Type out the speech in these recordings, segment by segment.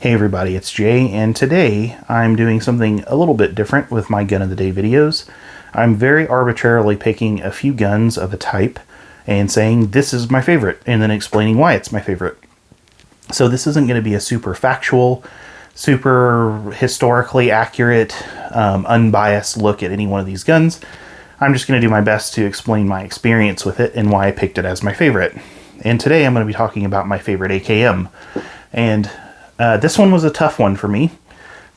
Hey everybody, it's Jay, and today I'm doing something a little bit different with my Gun of the Day videos. I'm very arbitrarily picking a few guns of a type and saying this is my favorite, and then explaining why it's my favorite. So this isn't going to be a super factual, super historically accurate, unbiased look at any one of these guns. I'm just going to do my best to explain my experience with it and why I picked it as my favorite. And today I'm going to be talking about my favorite AKM. And this one was a tough one for me.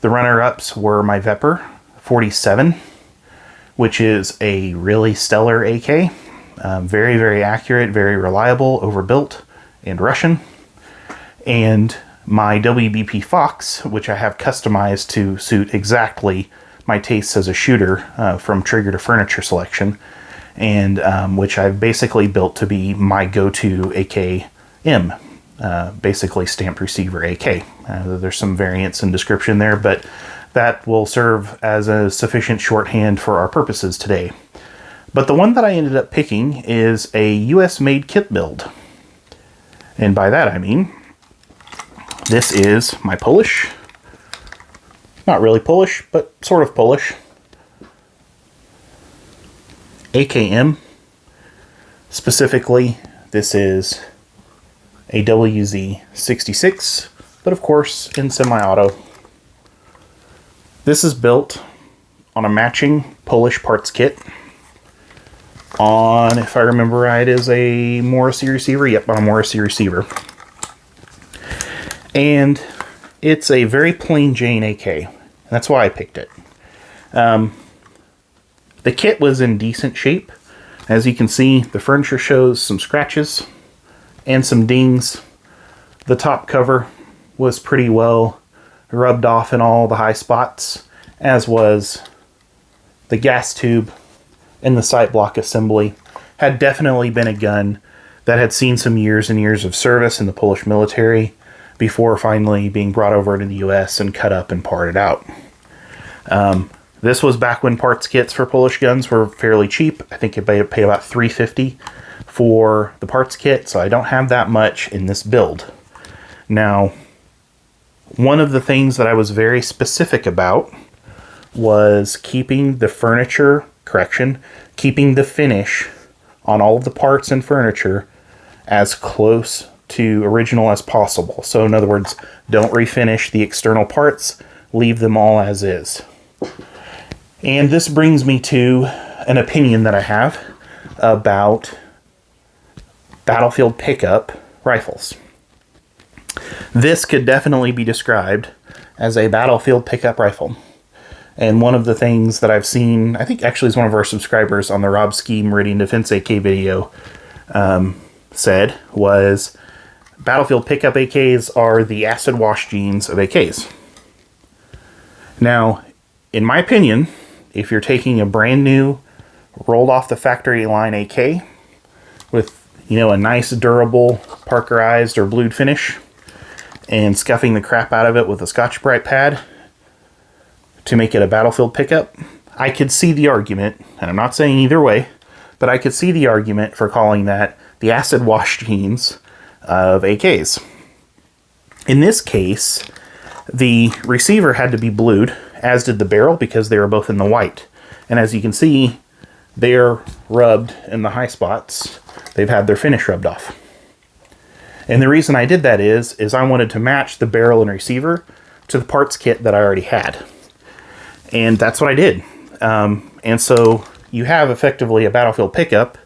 The runner-ups were my Vepr 47, which is a really stellar AK. Very, very accurate, very reliable, overbuilt, and Russian. And my WBP Fox, which I have customized to suit exactly my tastes as a shooter from trigger to furniture selection, and which I've basically built to be my go-to AKM. Basically stamp receiver AK. There's some variants in description there, but that will serve as a sufficient shorthand for our purposes today. But the one that I ended up picking is a US made kit build. And by that I mean, this is my Polish, not really Polish, but sort of Polish, AKM. Specifically, this is a WZ66, but of course in semi-auto. This is built on a matching Polish parts kit on, if I remember right, is a Morrissey receiver. Yep, on a Morrissey receiver. And it's a very plain Jane AK, and that's why I picked it. The kit was in decent shape. As you can see, the furniture shows some scratches and some dings. The top cover was pretty well rubbed off in all the high spots, as was the gas tube and the sight block assembly. Had definitely been a gun that had seen some years and years of service in the Polish military before finally being brought over to the US and cut up and parted out. This was back when parts kits for Polish guns were fairly cheap. I think it paid about $350 for the parts kit, so I don't have that much in this build. Now, one of the things that I was very specific about was keeping the furniture, keeping the finish on all of the parts and furniture as close to original as possible. So in other words, don't refinish the external parts, leave them all as is. And this brings me to an opinion that I have about battlefield pickup rifles. This could definitely be described as a battlefield pickup rifle. And one of the things that I've seen, I think actually is one of our subscribers on the Rob Ski Meridian Defense AK video said, was battlefield pickup AKs are the acid wash jeans of AKs. Now, in my opinion, if you're taking a brand new, rolled off the factory line AK with, you know, a nice durable parkerized or blued finish and scuffing the crap out of it with a Scotch-Brite pad to make it a battlefield pickup, I could see the argument, and I'm not saying either way, but I could see the argument for calling that the acid wash jeans of AKs. In this case, the receiver had to be blued, as did the barrel, because they were both in the white. And as you can see, they're rubbed in the high spots. They've had their finish rubbed off. And the reason I did that is I wanted to match the barrel and receiver to the parts kit that I already had. And that's what I did. And so you have effectively a battlefield pickup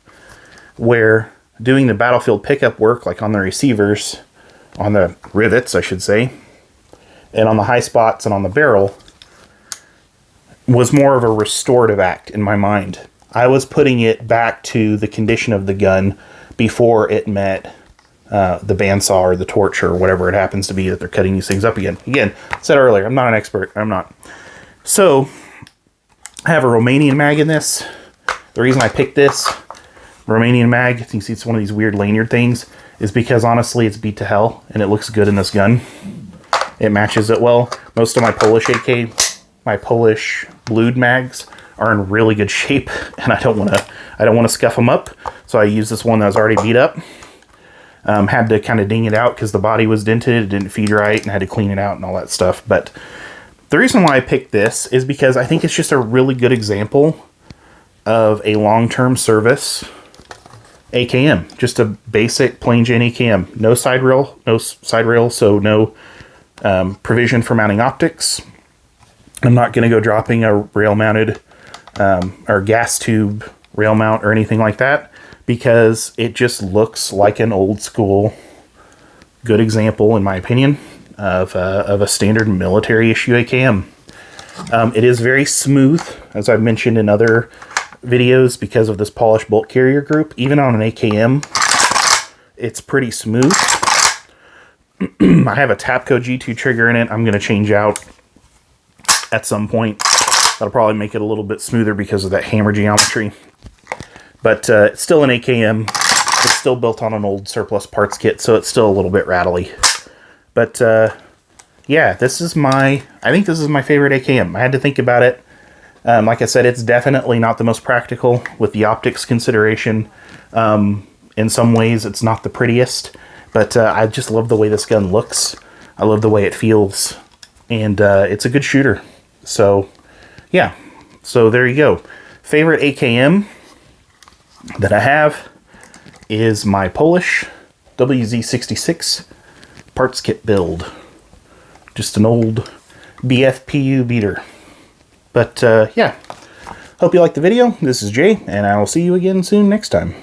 where doing the battlefield pickup work, like on the receivers, on the rivets, I should say, and on the high spots and on the barrel, was more of a restorative act in my mind. I was putting it back to the condition of the gun before it met the bandsaw or the torch or whatever it happens to be that they're cutting these things up again. Again, I said earlier, I'm not an expert. I'm not. So, I have a Romanian mag in this. The reason I picked this Romanian mag, you can see it's one of these weird lanyard things, is because honestly it's beat to hell and it looks good in this gun. It matches it well. Most of my Polish AK, my Polish blued mags, are in really good shape, and I don't want to scuff them up, so I use this one that was already beat up. Had to kind of ding it out because the body was dented, it didn't feed right, and had to clean it out and all that stuff. But the reason why I picked this is because I think it's just a really good example of a long-term service AKM. Just a basic plain Jane AKM. No side rail, so no provision for mounting optics. I'm not going to go dropping a rail-mounted or gas tube rail mount or anything like that, because it just looks like an old school, good example, in my opinion, of a standard military issue AKM. It is very smooth, as I've mentioned in other videos, because of this polished bolt carrier group. Even on an AKM, it's pretty smooth. I have a Tapco G2 trigger in it. I'm going to change out at some point. That'll probably make it a little bit smoother because of that hammer geometry. But it's still an AKM. It's still built on an old surplus parts kit, so it's still a little bit rattly. But yeah, I think this is my favorite AKM. I had to think about it. Like I said, it's definitely not the most practical with the optics consideration. In some ways, it's not the prettiest, but I just love the way this gun looks. I love the way it feels, and it's a good shooter. So yeah, so there you go. Favorite AKM that I have is my Polish WZ66 parts kit build. Just an old BFPU beater. But yeah, hope you liked the video. This is Jay, and I will see you again soon next time.